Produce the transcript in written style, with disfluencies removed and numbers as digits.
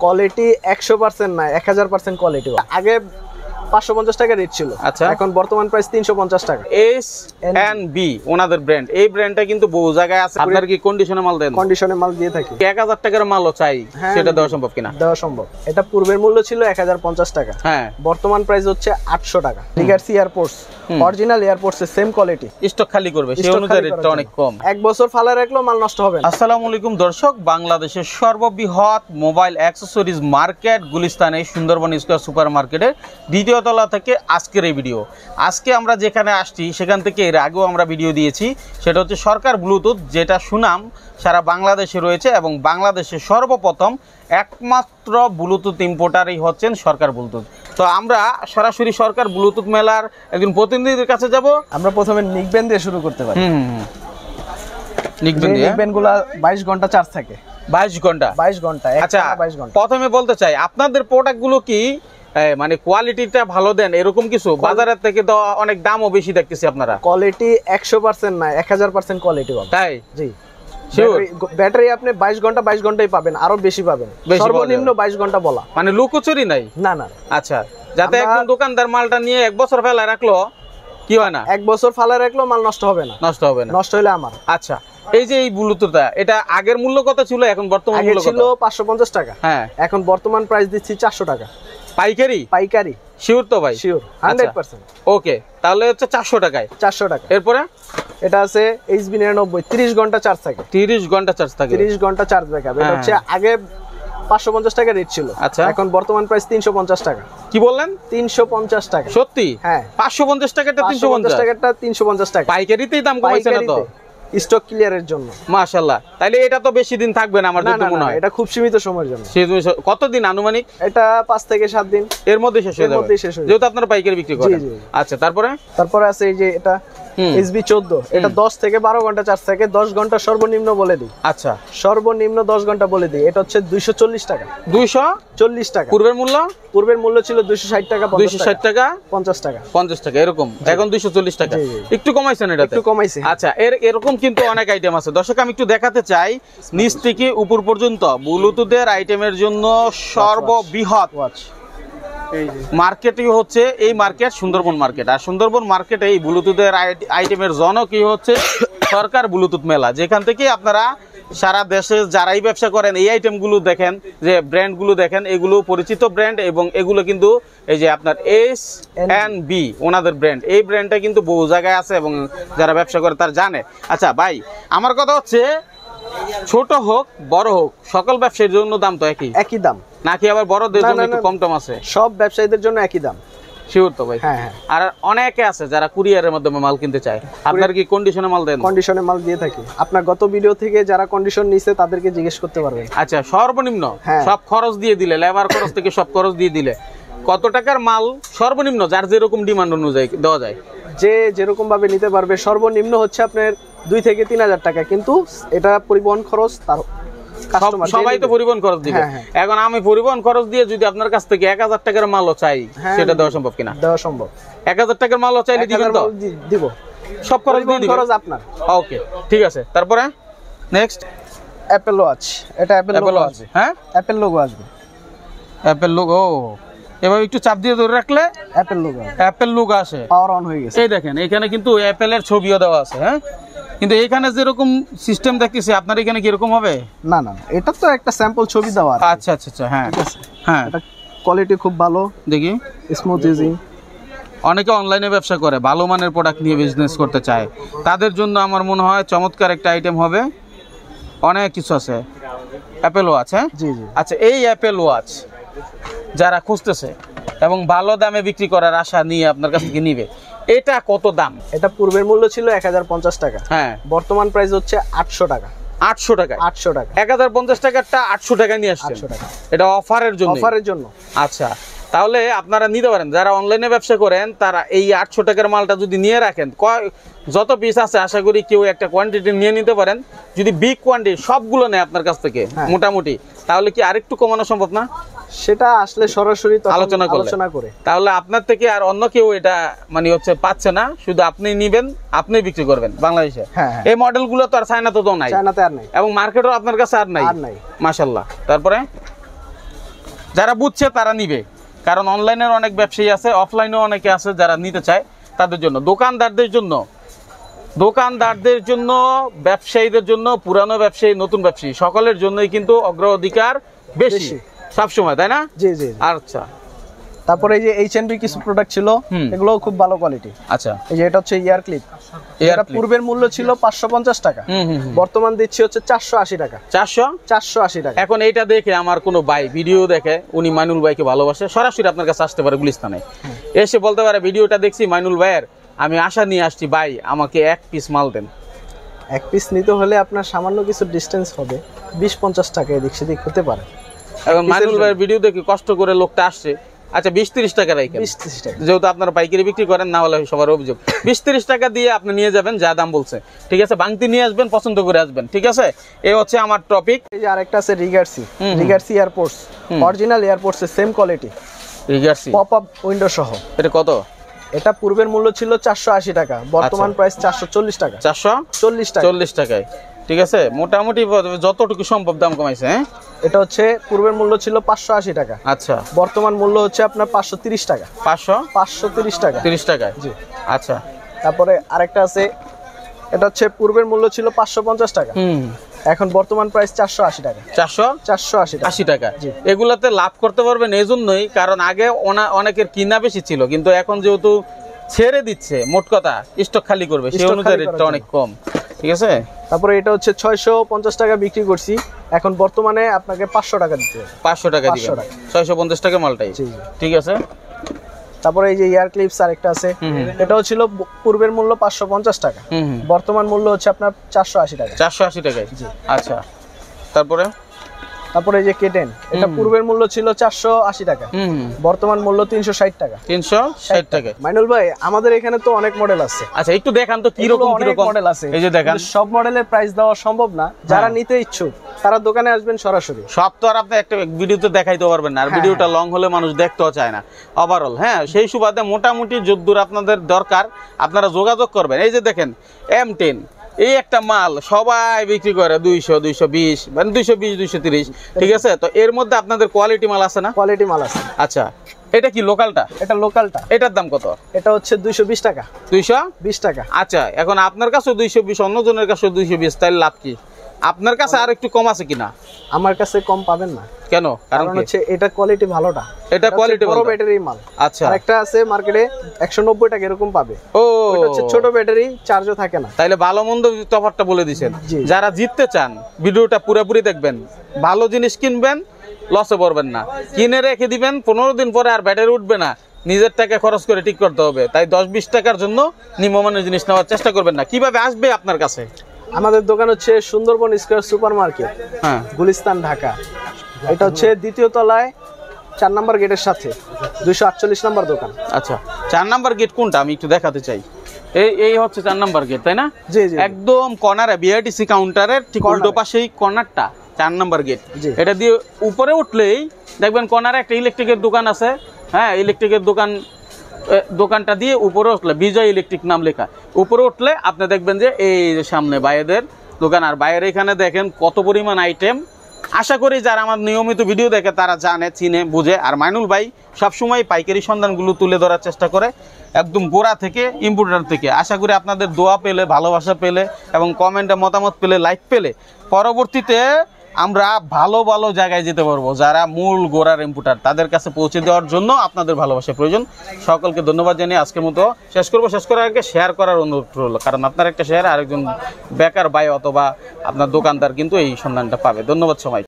Quality 100% না 1000% quality. আগে 550 টাকা রেট ছিল, আচ্ছা এখন বর্তমান প্রাইস 350 টাকা। S&B ওনাদের ব্র্যান্ড, এই ব্র্যান্ডটা কিন্তু বহু জায়গায় আছে। আপনার কি কন্ডিশনে মাল দেন? কন্ডিশনে মাল দিয়ে থাকি। 1000 টাকার মালও চাই, সেটা দেওয়া সম্ভব কিনা? দেওয়া সম্ভব। এটা পূর্বের মূল্য ছিল 1050 টাকা, হ্যাঁ বর্তমান প্রাইস হচ্ছে 800 টাকা। লিগার্সি এয়ারপোর্টস, অরিজিনাল এয়ারপোর্টসের সেম কোয়ালিটি। স্টক খালি করবে, সেই অনুযায়ী রেটটা অনেক কম। 1 বছর ফালা রাখলেও মাল নষ্ট হবে না। আসসালামু আলাইকুম দর্শক, বাংলাদেশের সর্ববৃহৎ মোবাইল অ্যাকসেসরিজ মার্কেট গুলিস্তান এই সুন্দরবন স্কয়ার সুপার মার্কেটের দ্বিতীয় তলা থেকে আজকের এই ভিডিও। আজকে আমরা যেখানে আসছি সেখান থেকে এর আগেও আমরা ভিডিও দিয়েছি, সেটা হচ্ছে সরকার ব্লুটুথ, যেটা সুনাম সারা বাংলাদেশে রয়েছে এবং বাংলাদেশে সর্বপ্রথম একমাত্র ব্লুটুথ ইম্পোর্টারই হচ্ছেন সরকার ব্লুটুথ। তো আমরা সরাসরি সরকার ব্লুটুথ মেলার একজন প্রতিনিধির কাছে যাব। আমরা প্রথমে নিকবেন দিয়ে শুরু করতে পারি। নিকবেনগুলা 22 ঘন্টা চার্জ থাকে। 22 ঘন্টা? 22 ঘন্টা। আচ্ছা, 22 ঘন্টা। প্রথমে বলতে চাই আপনাদের প্রোডাক্টগুলো কি মানে কোয়ালিটিটা ভালো দেন এরকম কিছু? বাজারের থেকে তো অনেক দামও বেশি দেখতেছি আপনারা। কোয়ালিটি 100% না 1000% কোয়ালিটি পাবেন। তাই? জি ব্যাটারি আপনি 22 ঘন্টা 22 ঘন্টাই পাবেন, আরো বেশি পাবেন। সর্বনিম্ন 22 ঘন্টা বলা, মানে লুকোচুরি নাই? না না। আচ্ছা, যাতে একজন দোকানদার মালটা নিয়ে 1 বছর ফেলা রাখলো কি হয় না? 1 বছর ফালা রাখলো মাল নষ্ট হবে না। নষ্ট হবে না? নষ্ট হলে আমার। আচ্ছা, এই যে এই ব্লুটুথটা, এটা আগের মূল্য কত ছিল, এখন বর্তমান মূল্য কত? ছিল 550 টাকা, হ্যাঁ এখন বর্তমান প্রাইস দিচ্ছি 400 টাকা। পাইকারি? পাইকারি। শিওর তো ভাই? শিওর 100%। ওকে, তাহলে হচ্ছে 400 টাকায়। 400 টাকা। এরপরে এটা আছে HB99, 30 ঘন্টা চার্জ থাকে। 30 ঘন্টা চার্জ থাকে? 30 ঘন্টা চার্জ ব্যাকআপ। এটা হচ্ছে আগে 550 টাকা রেট ছিল, আচ্ছা এখন বর্তমান প্রাইস 350 টাকা। কি বললেন? 350 টাকা। সত্যি? হ্যাঁ। 550 টাকাটা 350 টাকাটা 350 টাকা। পাইকারিতেই দাম কমাইছে না তো? স্টক ক্লিয়ারের জন্য। মাশাআল্লাহ। তাইলে এটা তো বেশি দিন থাকবে না আমার যত মনে হয়। এটা খুব সীমিত সময়ের জন্য। কতদিন আনুমানিক? এটা 5 থেকে 7 দিন এর মধ্যে শেষ হয়ে যাবে, যেহেতু আপনারা পাইকারি বিক্রি করেন। আচ্ছা, তারপরে আছে এই যে এটা HB14, এটা 10 থেকে 12 ঘন্টা চার্জ থাকে। 10 ঘন্টা সর্বনিম্ন বলে দিই। আচ্ছা, সর্বনিম্ন 10 ঘন্টা বলে দিই। এটা হচ্ছে 240 টাকা। 240 টাকা। পূর্বের মূল্য ছিল 260 টাকা, 260 টাকা, 50 টাকা, 50 টাকা এরকম। এখন 240 টাকা। একটু কমাইছেন এটাতে? একটু কমাইছে। আচ্ছা, এরকম কিন্তু অনেক আইটেম আছে দর্শক, আমি একটু দেখাতে চাই। নিচ থেকে উপর পর্যন্ত ব্লুটুথের আইটেমের জন্য সর্ববৃহৎ মার্কেটই হচ্ছে এই মার্কেট, সুন্দরবন মার্কেট। আর সুন্দরবন মার্কেটে এই ব্লুটুথের আইটেমের জনকই হচ্ছে সরকার ব্লুটুথ মেলা, যেখান থেকে আপনারা সারা দেশে যারাই ব্যবসা করেন এই আইটেমগুলো দেখেন, যে ব্র্যান্ডগুলো দেখেন, এগুলো পরিচিত ব্র্যান্ড এবং এগুলো কিন্তু এই যে আপনার S&B ওনাদের ব্র্যান্ড, এই ব্র্যান্ডটা কিন্তু বহু জায়গায় আছে এবং যারা ব্যবসা করে তারা জানে। আচ্ছা ভাই, আমার কথা হচ্ছে ছোট হোক বড় হোক সকল ব্যবসায়ীর জন্য দাম তো একই দাম নাকি আবার বড়দের জন্য একটু কম টম আছে? সব ব্যবসায়ীদের জন্য একই দাম। শিওর তো ভাই? হ্যাঁ হ্যাঁ। আর অনেকে আছে যারা কুরিয়ারের মাধ্যমে মাল কিনতে চায়, আপনার কি কন্ডিশনে মাল দেন? কন্ডিশনে মাল দিয়ে থাকি। আপনার গত ভিডিও থেকে যারা কন্ডিশন নিছে তাদেরকে জিজ্ঞেস করতে পারবেন। আচ্ছা, সর্বনিম্ন সব খরচ দিয়ে দিলে, লেবার খরচ থেকে সব খরচ দিয়ে দিলে কত টাকার মাল সর্বনিম্ন যার যেরকম ডিমান্ড অনুযায়ী দেওয়া যায়? যে যেরকম ভাবে নিতে পারবে। সর্বনিম্ন হচ্ছে আপনার 2 থেকে 3000 টাকা, কিন্তু এটা পরিবহন খরচ তার সবাই তো পরিবহন খরচ দিবে। এখন আমি পরিবহন খরচ দিয়ে যদি আপনার কাছ থেকে 1000 টাকার মালও চাই, সেটা দেওয়া সম্ভব কিনা? দেওয়া সম্ভব। 1000 টাকার মালও চাইলে দিবেন তো? দিব। সব খরচ দিয়ে দিবেন? খরচ আপনার। ওকে, ঠিক আছে। তারপরে নেক্সট অ্যাপল ওয়াচ। এটা অ্যাপল ওয়াচ। হ্যাঁ, অ্যাপল লোগো আসবে। অ্যাপল লোগো এভাবে একটু চাপ দিয়ে ধরে রাখলে অ্যাপল লোগো আসে, পাওয়ার অন হয়ে গেছে। এই দেখেন, এখানে কিন্তু অ্যাপলের ছবিও দেওয়া আছে। হ্যাঁ, কিন্তু এখানে যেরকম সিস্টেম দেখতেছি আপনার এখানে কি এরকম হবে? না না, এটা তো একটা স্যাম্পল ছবি দেওয়া। আচ্ছা আচ্ছা আচ্ছা, হ্যাঁ হ্যাঁ, এটা কোয়ালিটি খুব ভালো। দেখি, স্মুথ ইউজিং। অনেকে অনলাইনে ব্যবসা করে, ভালো মানের প্রোডাক্ট নিয়ে বিজনেস করতে চায়, তাদের জন্য আমার মনে হয় চমৎকার একটা আইটেম হবে। অনেক কিছু আছে। অ্যাপল ওয়াচ, হ্যাঁ জি জি। আচ্ছা, এই অ্যাপল ওয়াচ যারা খুঁজতেছে এবং ভালো দামে বিক্রি করার আশা নিয়ে আপনার কাছ থেকে নিবে, এটা কত দাম? এটা পূর্বের মূল্য ছিল 1050 টাকা, হ্যাঁ বর্তমান প্রাইস হচ্ছে 800 টাকা। 800 টাকা? 800 টাকা। 1050 টাকারটা 800 টাকা নিয়ে আসছেন? 800 টাকা। এটা অফারের জন্য? অফারের জন্য। আচ্ছা, তাহলে আপনারা নিতে পারেন। যারা অনলাইনে ব্যবসা করেন তারা এই 800 টাকার মালটা যদি নিয়ে রাখেন, যত পিস আছে আশা করি কেউ একটা কোয়ান্টিটি নিয়ে নিতে পারেন। যদি বিগ কোয়ান্টিটি সবগুলো নেয় আপনার কাছ থেকে মোটামুটি, তাহলে কি আরেকটু কমানো সম্ভব না? সেটা আসলে সরাসরি আলোচনা করে, তাহলে আপনার থেকে আর অন্য কেউ এটা মানে হচ্ছে পাচ্ছে না, শুধু আপনি নিবেন, আপনি বিক্রি করবেন বাংলাদেশে। এই মডেলগুলো তো আর চায়নাতে তো নাই, চায়নাতে আর নাই, এবং মার্কেটও আপনার কাছে আর নাই। মাশাআল্লাহ। তারপরে যারা বুঝছে তারা নিবে, কারণ অনলাইনের অনেক ব্যবসায়ী আছে, অফলাইনেও অনেকে আছে যারা নিতে চায় তাদের জন্য। দোকানদারদের জন্য, ব্যবসায়ীদের জন্য, পুরানো ব্যবসায়ী, নতুন ব্যবসায়ী, সকলের জন্যই কিন্তু অগ্রাধিকার বেশি সবসময়, তাই না? জি জি। আচ্ছা, তারপরে এই যে H&B কিছু প্রোডাক্ট ছিল, এগুলোও খুব ভালো কোয়ালিটি। আচ্ছা, এই যে এটা হচ্ছে ইয়ার ক্লিপ, এটা পূর্বের মূল্য ছিল 550 টাকা, বর্তমান দিচ্ছি হচ্ছে 480 টাকা। 480 টাকা। এখন এইটা দেখে আমার কোনো ভাই ভিডিও দেখে, উনি মাইনুল ভাইকে ভালোবাসে, সরাসরি আপনার কাছে আসতে পারে গুলিস্তানে, এসে বলতে পারে ভিডিওটা দেখছি মাইনুল ভাইয়ের, আমি আশা নিয়ে আসছি, ভাই আমাকে 1 পিস মাল দেন। 1 পিস নিতে হলে আপনার সামান্য কিছু ডিস্টেন্স হবে, 20-50 টাকা এদিক সেদিক হতে পারে। এখন মাইনুল ভাইয়ের ভিডিও দেখে কষ্ট করে লোকটা আসছে, আচ্ছা 20-30 টাকা রাখেন, 20-30 টাকা, যেহেতু আপনারা পাইকারি বিক্রি করেন, না হলে সবার অভিযোগ। 20-30 টাকা দিয়ে আপনি নিয়ে যাবেন, যা দাম বলছে, ঠিক আছে? বাংতি নিয়ে আসবেন, পছন্দ করে আসবেন, ঠিক আছে? এই হচ্ছে আমার টপিক। এই যে আরেকটা আছে রিগার্সি এয়ারপোর্টস, অরিজিনাল এয়ারপোর্টসের সেম কোয়ালিটি, রিগার্সি পপ আপ উইন্ডো সহ। এটা কত? এটা পূর্বের মূল্য ছিল 480 টাকা, বর্তমান প্রাইস 440 টাকা। 440 টাকা, 40 টাকায়, ঠিক আছে? মোটামুটি যতটুকু সম্ভব দাম কমাইছে। হ্যাঁ, এটা হচ্ছে পূর্বের মূল্য ছিল 580 টাকা, আচ্ছা, বর্তমান মূল্য হচ্ছে আপনার 530 টাকা। 530 টাকা, 30 টাকায়, জি। আচ্ছা, তারপরে আরেকটা আছে, এটা হচ্ছে পূর্বের মূল্য ছিল 550 টাকা, এখন বর্তমান প্রাইস 480 টাকা। 480 টাকা। এগুলাতে লাভ করতে পারবেন এই জন্যই, কারণ আগে অনেকের কিনা বেশি ছিল, কিন্তু এখন যেহেতু ছেড়ে দিচ্ছে, মোট কথা স্টক খালি করবে, সেই অনুযায়ী রেটটা অনেক কম, ঠিক আছে? তারপরে এটা হচ্ছে 650 টাকা বিক্রি করছি, এখন বর্তমানে আপনাকে 500 টাকা দিতে হবে। 500 টাকা দিবেন, 650 টাকা মালটাই, ঠিক আছে? তারপরে এই যে ইয়ার ক্লিপস আরেকটা আছে, এটাও ছিল পূর্বের মূল্য 550 টাকা, বর্তমান মূল্য হচ্ছে আপনার 480 টাকা। 480 টাকায়, আচ্ছা। তারপরে এই যে কেটেন, এটা পূর্বের মূল্য ছিল 480 টাকা, বর্তমান মূল্য 360 টাকা। 360 টাকা। মাইনুল ভাই, আমাদের এখানে তো অনেক মডেল আছে। আচ্ছা, একটু দেখান তো কি রকম মডেল আছে। এই যে দেখান, সব মডেলের প্রাইস দেওয়া সম্ভব না, যারা নিতে ইচ্ছুক তারা দোকানে আসবেন সরাসরি। সব তো আর আপনি একটা ভিডিওতে দেখাইতে পারবেন না, আর ভিডিওটা লং হলে মানুষ দেখতেও চায় না ওভারঅল। হ্যাঁ, সেই সুবাদে মোটামুটি যদ্দূর আপনাদের দরকার আপনারা যোগাযোগ করবেন। এই যে দেখেন M10, এই একটা মাল সবাই বিক্রি করে 200, 220, মানে 220, 230, ঠিক আছে? তো এর মধ্যে আপনাদের কোয়ালিটি মাল আছে না? কোয়ালিটি মাল আছে। আচ্ছা, এটা কি লোকালটা? এটা লোকালটা। এটার দাম কত? এটা হচ্ছে 220 টাকা। 220 টাকা। আচ্ছা, এখন আপনার কাছে 220, অন্যজনের কাছে 220, তাহলে লাভ কি? আপনার কাছে আর একটু কম আছে কিনা? আমার কাছে কম পাবেন না। কেন? কারণ হচ্ছে এটা কোয়ালিটি ভালোটা, এটা কোয়ালিটি বড় ব্যাটারি মাল। আচ্ছা, আরেকটা আছে মার্কেটে 190 টাকা এরকম পাবে। ও, এটা হচ্ছে ছোট ব্যাটারি, চার্জও থাকে না। তাইলে ভালো মন্দ তফাৎটা বলে দিবেন। যারা জিততে চান ভিডিওটা পুরোপুরি দেখবেন, ভালো জিনিস কিনবেন, লসে পড়বেন না। কিনে রেখে দিবেন, 15 দিন পরে আর ব্যাটারি উঠবে না, নিজের টাকা খরচ করে ঠিক করতে হবে। তাই 10-20 টাকার জন্য নিম্নমানের জিনিস নেওয়ার চেষ্টা করবেন না। কিভাবে আসবে আপনার কাছে? আমাদের দোকান হচ্ছে সুন্দরবন স্কয়ার সুপার মার্কেট, হ্যাঁ, গুলিস্তান, ঢাকা। এটা হচ্ছে দ্বিতীয় তলায় 4 নম্বর গেটের সাথে 248 নম্বর দোকান। আচ্ছা, 4 নম্বর গেট কোনটা আমি একটু দেখাতে চাই। এই হচ্ছে 4 নম্বর গেট, তাই না? জি জি, একদম কর্নারে বিআরটিসি কাউন্টারের ঠিক উল্টো পাশেই কর্নারটা 4 নম্বর গেট। এটা দিয়ে উপরে উঠলেই দেখবেন কর্নারে একটা ইলেকট্রিকের দোকান আছে। হ্যাঁ, ইলেকট্রিকের দোকানটা দিয়ে উপরে উঠলে বিজয় ইলেকট্রিক নাম লেখা, উপরে উঠলে আপনি দেখবেন যে এই যে সামনে বাইরের দোকান। আর বাইরে এখানে দেখেন কত পরিমাণ আইটেম। আশা করি যারা আমার নিয়মিত ভিডিও দেখে তারা জানে, চিনে, বুঝে। আর মাইনুল ভাই সবসময় পাইকারি সন্ধানগুলো তুলে ধরার চেষ্টা করে, একদম গোড়া থেকে, ইম্পোর্টার থেকে। আশা করি আপনাদের দোয়া পেলে, ভালোবাসা পেলে এবং কমেন্টে মতামত পেলে, লাইক পেলে পরবর্তীতে আমরা ভালো ভালো জায়গায় যেতে পারবো। যারা মূল গোড়ার ইম্পোর্টার তাদের কাছে পৌঁছে দেওয়ার জন্য আপনাদের ভালোবাসা প্রয়োজন। সকলকে ধন্যবাদ জানিয়ে আজকের মতো শেষ করবো। শেষ করার আগে শেয়ার করার অনুরোধ রইল, কারণ আপনার একটা শেয়ার আরেকজন বেকার ভাই অথবা আপনার দোকানদার কিন্তু এই সন্ধানটা পাবে। ধন্যবাদ সবাই।